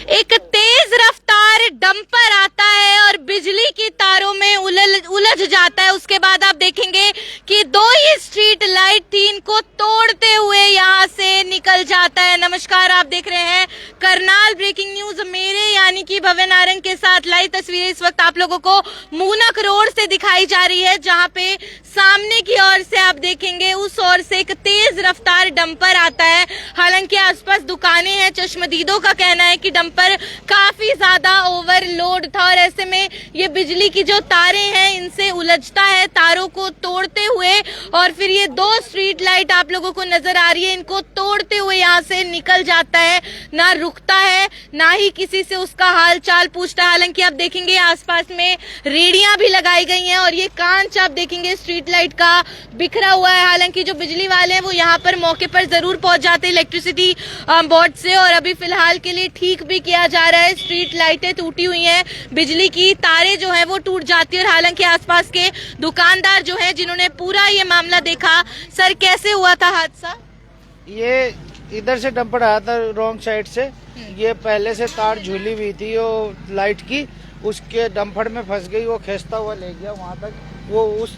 एक तेज रफ्तार डंपर आता है और बिजली की तारों में उलझ जाता है। उसके बाद आप देखेंगे कि दो ही स्ट्रीट लाइट थी, इनको तोड़ते हुए यहाँ से निकल जाता है। नमस्कार, आप देख रहे हैं करनाल ब्रेकिंग न्यूज। मेरे यानी कि भव्य नारंग के साथ लाइव तस्वीरें इस वक्त आप लोगों को मूनक रोड से दिखाई जा रही है, जहाँ पे सामने की ओर से आप देखेंगे उस ओर से एक तेज रफ्तार डंपर आता है। हालांकि आसपास दुकानें हैं, चश्मदीदों का कहना है कि डंपर काफी ज्यादा ओवरलोड था और ऐसे में ये बिजली की जो तारें हैं इनसे उलझता है, तारों को तोड़ते हुए, और फिर ये दो स्ट्रीट लाइट आप लोगों को नजर आ रही है, इनको तोड़ते हुए यहाँ से निकल जाता है। ना रुकता है, ना ही किसी से उसका हाल चाल पूछता है। हालांकि आप देखेंगे आसपास में रेडियां भी लगाई गई हैं और ये कांच आप देखेंगे स्ट्रीट लाइट का बिखरा हुआ है। हालांकि जो बिजली वाले हैं वो यहाँ पर मौके पर जरूर पहुंच जाते हैं इलेक्ट्रिसिटी बोर्ड से, और अभी फिलहाल के लिए ठीक भी किया जा रहा है। स्ट्रीट लाइटें टूटी हुई हैं, बिजली की तारें जो है वो टूट जाती है। और हालांकि आसपास के दुकानदार जो है जिन्होंने पूरा ये मामला देखा, सर कैसे हुआ था हादसा? ये इधर से डंपर आया था रॉन्ग साइड से, ये पहले से तार झूली हुई थी वो लाइट की, उसके डंपर में फंस गई, वो खींचता हुआ ले गया वहाँ तक। वो उस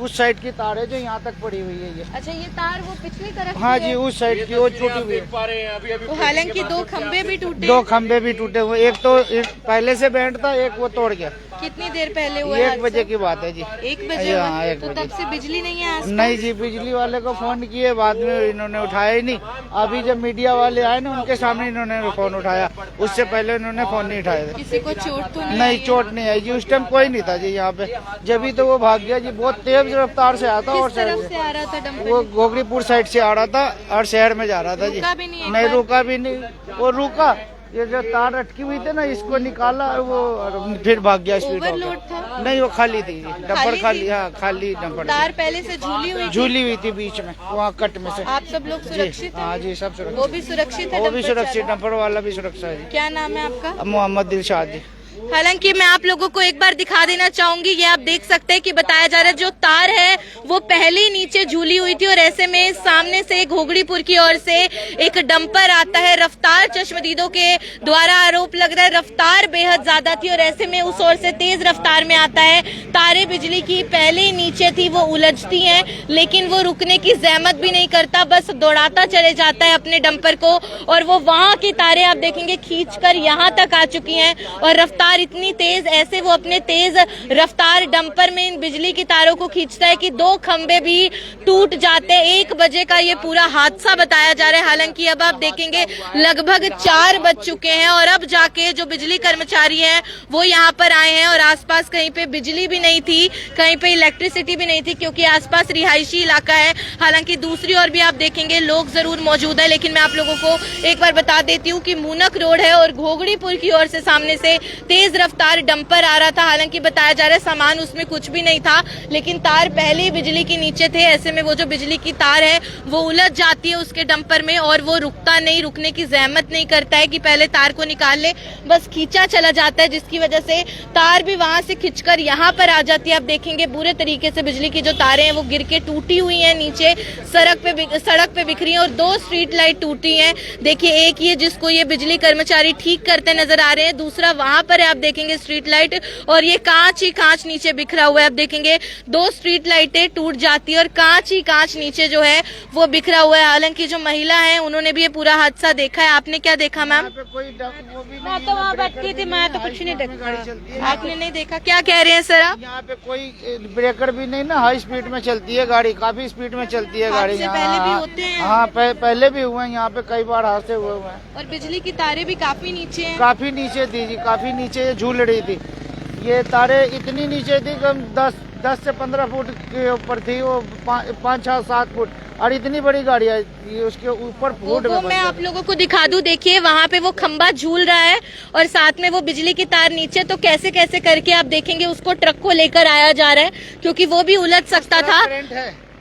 साइड की तार है जो यहाँ तक पड़ी हुई है ये। अच्छा, ये तार वो पिछली तरफ? हाँ जी, उस साइड की वो टूटी हुई है। तो हालांकि दो खंबे भी टूटे, दो खंबे भी टूटे हुए, एक तो पहले से बैंड था, एक वो तोड़ गया। कितनी देर पहले हुआ? 1 बजे की बात है जी। 1 बजे? हाँ, 1 तो बजे। तब से बिजली नहीं है आसपास? नहीं जी, बिजली वाले को फोन किए, बाद में इन्होंने उठाया ही नहीं। अभी जब मीडिया वाले आए ना, उनके सामने इन्होंने फोन उठाया, उससे पहले इन्होंने फोन नहीं उठाया। किसी को चोट तो नहीं, चोट नहीं आई जी, उस टाइम कोई नहीं था जी यहाँ पे, जब तो वो भाग गया जी। बहुत तेज रफ्तार से आता, और तरफ से आ रहा था डंपर? वो घोगरीपुर साइड से आ रहा था और शहर में जा रहा था जी। रुका भी नहीं? नहीं रुका भी नहीं, वो रुका, ये जो तार अटकी हुई थी ना, इसको निकाला और वो फिर भाग गया स्पीड। ओवरलोड था? नहीं, वो खाली थी डंपर, खाली। हाँ, खाली डंपर। तार पहले से झूली हुई थी बीच में, वहाँ कट में से। आप सब लोग सुरक्षित हैं? हाँ जी, सब सुरक्षित। वो भी सुरक्षित है? वो भी सुरक्षित, डंपर वाला भी सुरक्षा है। क्या नाम है आपका? मोहम्मद दिलशाद जी। हालांकि मैं आप लोगों को एक बार दिखा देना चाहूंगी, ये आप देख सकते हैं कि बताया जा रहा है जो तार है वो पहले ही नीचे झूली हुई थी, और ऐसे में सामने से घोगड़ीपुर की ओर से एक डंपर आता है। रफ्तार चश्मदीदों के द्वारा आरोप लग रहा है, रफ्तार बेहद ज्यादा थी और ऐसे में उस ओर से तेज रफ्तार में आता है। तारे बिजली की पहले ही नीचे थी, वो उलझती हैं, लेकिन वो रुकने की जहमत भी नहीं करता, बस दौड़ाता चले जाता है अपने डंपर को, और वो वहां की तारे आप देखेंगे खींचकर यहाँ तक आ चुकी हैं। और रफ्तार इतनी तेज, ऐसे वो अपने तेज रफ्तार डंपर में इन बिजली की तारों को खींचता है कि दो खंबे भी टूट जाते हैं। 1 बजे का ये पूरा हादसा बताया जा रहा है। हालांकि अब आप देखेंगे लगभग 4 बज चुके हैं और अब जाके जो बिजली कर्मचारी हैं वो यहाँ पर आए हैं, और आसपास कहीं पे बिजली भी नहीं थी, कहीं पे इलेक्ट्रिसिटी भी नहीं थी, क्योंकि आसपास रिहायशी इलाका है। हालांकि दूसरी ओर भी आप देखेंगे लोग जरूर मौजूद है, लेकिन मैं आप लोगों को एक बार बता देती हूँ कि मूनक रोड है और घोगड़ीपुर की ओर से सामने से तेज रफ्तार डंपर आ रहा था। हालांकि बताया जा रहा है सामान उसमें कुछ भी नहीं था, लेकिन तार पहले ही बिजली के नीचे थे। ऐसे में वो जो बिजली की तार है वो उलझ जाती है उसके डंपर में, और वो रुकता नहीं, रुकने की जहमत नहीं करता है कि पहले तार को निकाल ले, बस खींचा चला जाता है, जिसकी वजह से तार भी वहां से खिंचकर यहाँ पर आ जाती है। आप देखेंगे बुरे तरीके से बिजली की जो तारें हैं वो गिर के टूटी हुई है, नीचे सड़क पे बिखरी है, और 2 स्ट्रीट लाइट टूटी है। देखिए, एक ये जिसको ये बिजली कर्मचारी ठीक करते नजर आ रहे हैं, दूसरा वहां पर आप देखेंगे स्ट्रीट लाइट, और ये कांच ही कांच नीचे बिखरा हुआ है। आप देखेंगे 2 स्ट्रीट लाइटें टूट जाती है और कांच ही कांच नीचे जो है वो बिखरा हुआ है। हालांकि जो महिला है उन्होंने भी ये पूरा हादसा देखा है। आपने क्या देखा मैम? मैं तो वहाँ बैठती थी, मैं तो कुछ नहीं देखा। आपने नहीं देखा? क्या कह रहे हैं सर आप? यहाँ पे कोई ब्रेकर भी नहीं ना, हाई स्पीड में चलती है गाड़ी, काफी स्पीड में चलती है गाड़ी। पहले भी होते हैं? हाँ, पहले भी हुए हैं यहाँ पे, कई बार हादसे हुए हैं। और बिजली की तारें भी काफी नीचे हैं? काफी नीचे थी जी, काफी नीचे झूल रही थी। ये तारे इतनी नीचे थी कि 10 से 15 फुट के ऊपर थी, वो 5, 6, 7 फुट, और इतनी बड़ी गाड़ी है ये, उसके ऊपर फुट में। मैं आप लोगों को दिखा दूं, देखिए वहाँ पे वो खंबा झूल रहा है और साथ में वो बिजली की तार नीचे, तो कैसे कैसे करके आप देखेंगे उसको ट्रक को लेकर आया जा रहा है, क्योंकि वो भी उलझ सकता था।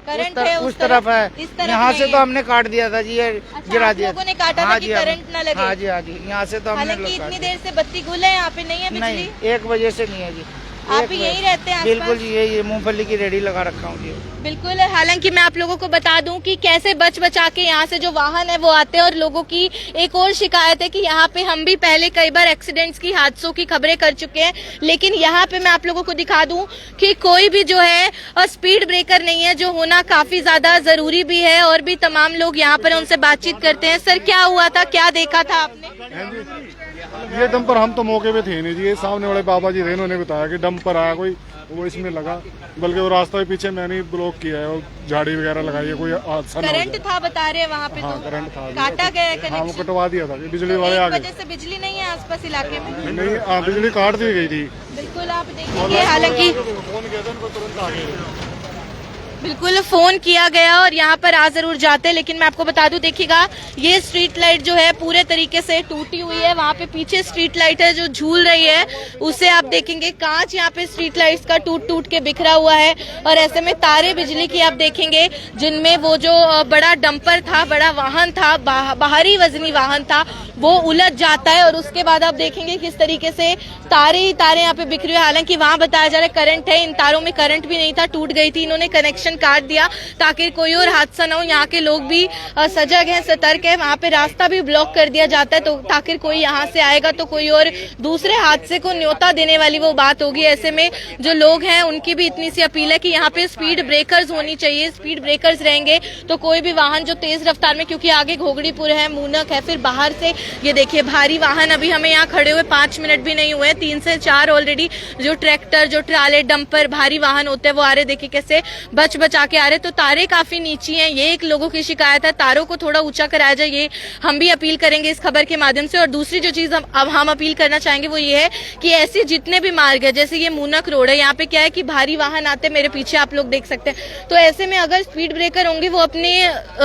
करंट है उस तरफ है, यहाँ से तो हमने काट दिया था जी, ये गिरा दिया। लोगों ने काटा था कि करंट न लगे। हाँ जी, हाँ जी, यहाँ से तो हमने। हालांकि इतनी देर से बत्ती गुल है, यहाँ पे नहीं है बिजली? नहीं, 1 बजे से नहीं है जी। आप भी यही रहते हैं आसपास? बिल्कुल ये मूंगफली की रेडी लगा रखा हूँ जी। बिल्कुल। हालांकि मैं आप लोगों को बता दूं कि कैसे बच बचा के यहाँ से जो वाहन है वो आते हैं। और लोगों की एक और शिकायत है कि यहाँ पे हम भी पहले कई बार एक्सीडेंट्स की, हादसों की खबरें कर चुके हैं, लेकिन यहाँ पे मैं आप लोगों को दिखा दूं कि कोई भी जो है स्पीड ब्रेकर नहीं है, जो होना काफी ज्यादा जरूरी भी है। और भी तमाम लोग यहाँ पर उनसे बातचीत करते हैं। सर, क्या हुआ था, क्या देखा था आपने? ये डंपर हम तो मौके पे थे नहीं जी, ये सामने वाले बाबा जी थे, उन्होंने बताया कि डंपर आया कोई, वो इसमें लगा, बल्कि वो रास्ता भी पीछे मैंने ब्लॉक किया है, और झाड़ी वगैरह लगाई है, कोई हादसा ना हो जाए। करंट था बता रहे हैं वहाँ पे? हाँ, तो करंट था, काटा गया है हाँ, वो कनेक्शन? कटवा दिया था, बिजली वाले आ गए। वजह से बिजली नहीं है आसपास इलाके में? नहीं, बिजली काट दी गई थी। बिल्कुल, आप देखिए। हालांकि फोन किया था उनको, तुरंत आ गए। बिल्कुल फोन किया गया और यहाँ पर आ जरूर जाते, लेकिन मैं आपको बता दूं, देखिएगा ये स्ट्रीट लाइट जो है पूरे तरीके से टूटी हुई है। वहाँ पे पीछे स्ट्रीट लाइट है जो झूल रही है, उसे आप देखेंगे कांच यहाँ पे स्ट्रीट लाइट्स का टूट टूट के बिखरा हुआ है। और ऐसे में तारे बिजली की आप देखेंगे, जिनमें वो जो बड़ा डंपर था, बड़ा वाहन था, बाहरी वजनी वाहन था, वो उलझ जाता है। और उसके बाद आप देखेंगे किस तरीके से तारे ही तारे यहाँ पे बिखरे हुए। हालांकि वहाँ बताया जा रहा है करंट है, इन तारों में करंट भी नहीं था, टूट गई थी। इन्होंने कनेक्शन काट दिया ताकि कोई और हादसा ना हो। यहाँ के लोग भी सजग हैं, सतर्क है। वहाँ पे रास्ता भी ब्लॉक कर दिया जाता है, तो ताकि कोई यहाँ से आएगा तो कोई और दूसरे हादसे को न्योता देने वाली वो बात होगी। ऐसे में जो लोग हैं उनकी भी इतनी सी अपील है कि यहाँ पे स्पीड ब्रेकर्स होनी चाहिए। स्पीड ब्रेकर्स रहेंगे तो कोई भी वाहन जो तेज रफ्तार में, क्योंकि आगे घोगड़ीपुर है, मूनक है, फिर बाहर से ये देखिए भारी वाहन अभी हमें यहाँ खड़े हुए 5 मिनट भी नहीं हुए, 3 से 4 ऑलरेडी जो ट्रैक्टर, जो ट्राले, डंपर, भारी वाहन होते हैं वो आ रहे। देखिए कैसे बच बचा के आ रहे। तो तारे काफी नीची हैं, ये एक लोगों की शिकायत है। तारों को थोड़ा ऊंचा कराया जाए, ये हम भी अपील करेंगे इस खबर के माध्यम से। और दूसरी जो चीज हम अपील करना चाहेंगे वो ये है कि ऐसे जितने भी मार्ग है, जैसे ये मूनक रोड है, यहाँ पे क्या है कि भारी वाहन आते हैं, मेरे पीछे आप लोग देख सकते हैं। तो ऐसे में अगर स्पीड ब्रेकर होंगे, वो अपने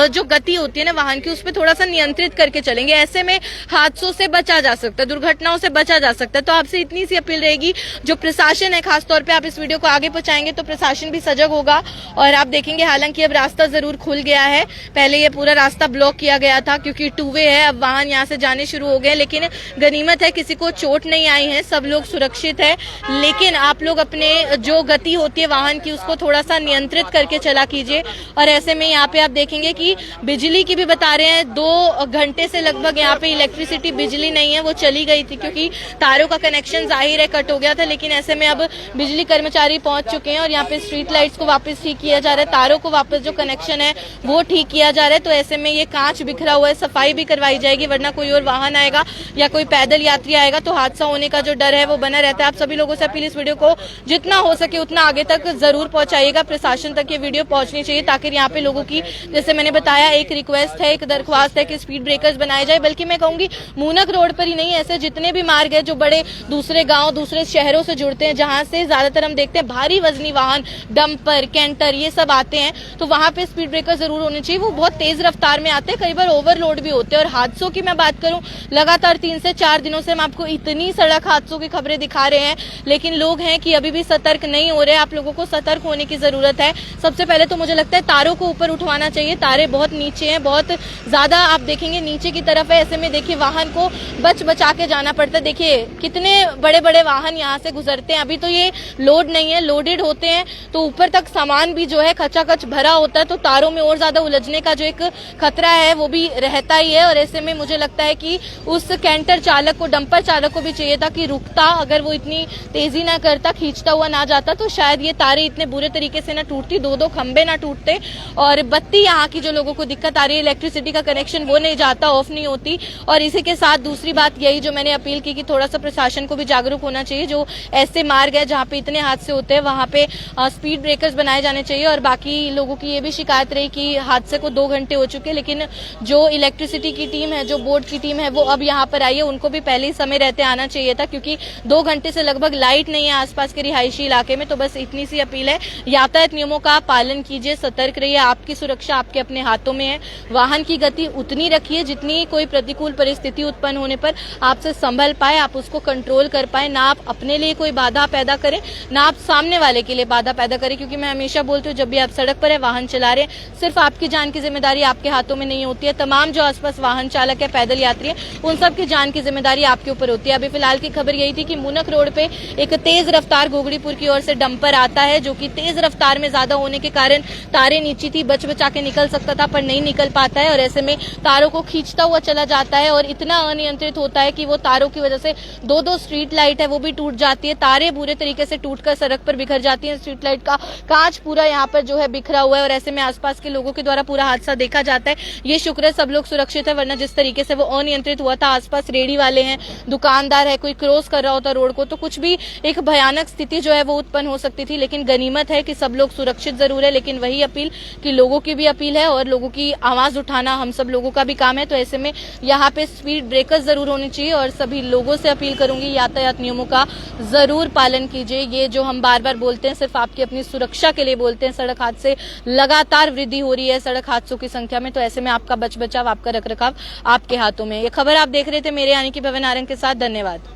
जो गति होती है ना वाहन की, उस पर थोड़ा सा नियंत्रित करके चलेंगे। ऐसे में हादसों से बचा जा सकता है, दुर्घटनाओं से बचा जा सकता है। तो आपसे इतनी सी अपील रहेगी, जो प्रशासन है, खासतौर पे आप इस वीडियो को आगे पहुंचाएंगे तो प्रशासन भी सजग होगा। और आप देखेंगे हालांकि अब रास्ता जरूर खुल गया है, पहले ये पूरा रास्ता ब्लॉक किया गया था क्योंकि 2 वे है, अब वाहन यहाँ से जाने शुरू हो गए। लेकिन गनीमत है किसी को चोट नहीं आई है, सब लोग सुरक्षित है। लेकिन आप लोग अपने जो गति होती है वाहन की, उसको थोड़ा सा नियंत्रित करके चला कीजिए। और ऐसे में यहाँ पे आप देखेंगे कि बिजली की भी बता रहे हैं 2 घंटे से लगभग यहाँ पे इलेक्ट्रिसिटी, बिजली नहीं है, वो चली गई थी क्योंकि तारों का कनेक्शन जाहिर है कट हो गया था। लेकिन ऐसे में अब बिजली कर्मचारी पहुंच चुके हैं और यहाँ पे स्ट्रीट लाइट्स को वापस ठीक किया जा रहा है, तारों को वापस जो कनेक्शन है वो ठीक किया जा रहा है। तो ऐसे में ये कांच बिखरा हुआ है, सफाई भी करवाई जाएगी, वरना कोई और वाहन आएगा या कोई पैदल यात्री आएगा तो हादसा होने का जो डर है वो बना रहता है। आप सभी लोगों से अपील, इस वीडियो को जितना हो सके उतना आगे तक जरूर पहुंचाइएगा, प्रशासन तक ये वीडियो पहुंचनी चाहिए, ताकि यहाँ पे लोगों की, जैसे मैंने बताया, एक रिक्वेस्ट है, एक दरख्वास्त है कि स्पीड ब्रेकर्स बनाए जाए। बल्कि मैं कहूंगी मूनक रोड पर ही नहीं, ऐसे जितने भी मार्ग है जो बड़े दूसरे गाँव, दूसरे शहरों से जुड़ते हैं, जहाँ से ज्यादातर हम देखते हैं भारी वजनी वाहन, डंपर, कैंटर, ये सब आते हैं, तो वहां पे स्पीड ब्रेकर जरूर होने चाहिए। वो बहुत तेज रफ्तार में आते हैं, कई बार ओवरलोड भी होते हैं। और हादसों की मैं बात करूं, लगातार 3 से 4 दिनों से हम आपको इतनी सड़क हादसों की खबरें दिखा रहे हैं, लेकिन लोग हैं कि अभी भी सतर्क नहीं हो रहे। आप लोगों को सतर्क होने की जरूरत है। सबसे पहले तो मुझे लगता है तारों को ऊपर उठवाना चाहिए, तारे बहुत नीचे हैं, बहुत ज्यादा आप देखेंगे नीचे की तरफ है। ऐसे में देखिए वाहन को बच बचा के जाना पड़ता है। देखिए कितने बड़े बड़े वाहन यहाँ से गुजरते हैं, अभी तो ये लोड नहीं है, लोडेड होते हैं तो ऊपर तक सामान भी जो है खचाखच भरा होता है, तो तारों में और ज्यादा उलझने का जो एक खतरा है वो भी रहता ही है। और ऐसे में मुझे लगता है कि उस कैंटर चालक को, डंपर चालक को भी चाहिए था कि रुकता, अगर वो इतनी तेजी ना करता, खींचता हुआ ना जाता, तो शायद ये तारे इतने बुरे तरीके से ना टूटती, 2-2 खंबे ना टूटते। और बत्ती, यहाँ की जो लोगों को दिक्कत आ रही है, इलेक्ट्रिसिटी का कनेक्शन वो नहीं जाता, ऑफ नहीं होती। और इसी के साथ दूसरी बात यही जो मैंने अपील की कि थोड़ा सा प्रशासन को भी जागरूक होना चाहिए। जो ऐसे मार्ग है जहाँ पे इतने हादसे होते हैं, वहाँ पे स्पीड ब्रेकर्स बनाए जाने चाहिए। और बाकी लोगों की ये भी शिकायत रही कि हादसे को 2 घंटे हो चुके, लेकिन जो इलेक्ट्रिसिटी की टीम है, जो बोर्ड की टीम है, वो अब यहाँ पर आई है, उनको भी पहले ही समय रहते आना चाहिए था, क्योंकि 2 घंटे से लगभग लाइट नहीं है आसपास के रिहायशी इलाके में। तो बस इतनी सी अपील है, यातायात नियमों का पालन कीजिए, सतर्क रहिए, आपकी सुरक्षा आपके अपने हाथों में है। वाहन की गति उतनी रखिए जितनी कोई प्रतिकूल परिस्थिति उत्पन्न होने पर आपसे संभल पाए, आप उसको कंट्रोल कर पाए, ना आप अपने लिए कोई बाधा पैदा करें, ना आप सामने वाले के लिए बाधा पैदा करें। क्योंकि मैं हमेशा बोलती हूँ, जब भी आप सड़क पर है, वाहन चला रहे हैं, सिर्फ आपकी जान की जिम्मेदारी आपके हाथों में नहीं होती है, तमाम जो आसपास वाहन चालक है, पैदल यात्री है, उन सब की जान की जिम्मेदारी आपके ऊपर होती है। अभी फिलहाल की खबर यही थी कि मुनक रोड पे एक तेज रफ्तार घोगड़ीपुर की ओर से डंपर आता है, जो कि तेज रफ्तार में ज्यादा होने के कारण तारें नीची थी, बचा के निकल सकता था पर नहीं निकल पाता है, और ऐसे में तारों को खींचता हुआ चला जाता है और इतना अनियंत्रित होता है कि वो तारों की वजह से दो स्ट्रीट लाइट है वो भी टूट जाती है, तारें बुरे तरीके से टूटकर सड़क पर बिखर जाती है, स्ट्रीट लाइट का कांच पूरा यहाँ पर जो है बिखरा हुआ है, और ऐसे में आसपास के लोगों के द्वारा पूरा हादसा देखा जाता है। ये शुक्र है सब लोग सुरक्षित है, वरना जिस तरीके से वो अनियंत्रित हुआ था, आसपास रेडी वाले हैं, दुकानदार है, कोई क्रॉस कर रहा होता रोड को, तो कुछ भी एक भयानक स्थिति जो है वो उत्पन्न हो सकती थी। लेकिन गनीमत है कि सब लोग सुरक्षित जरूर है, लेकिन वही अपील कि लोगों की भी अपील है और लोगों की आवाज उठाना हम सब लोगों का भी काम है। तो ऐसे में यहाँ पे स्पीड ब्रेकर्स जरूर होनी चाहिए और सभी लोगों से अपील करूंगी, यातायात नियमों का जरूर पालन कीजिए। ये जो हम बार बार बोलते हैं सिर्फ आपकी अपनी सुरक्षा के लिए बोलते हैं। सड़क हादसे लगातार वृद्धि हो रही है सड़क हादसों की संख्या में, तो ऐसे में आपका बचाव, आपका रखरखाव आपके हाथों में। ये खबर आप देख रहे थे मेरे यानी कि भवन आरंग के साथ। धन्यवाद।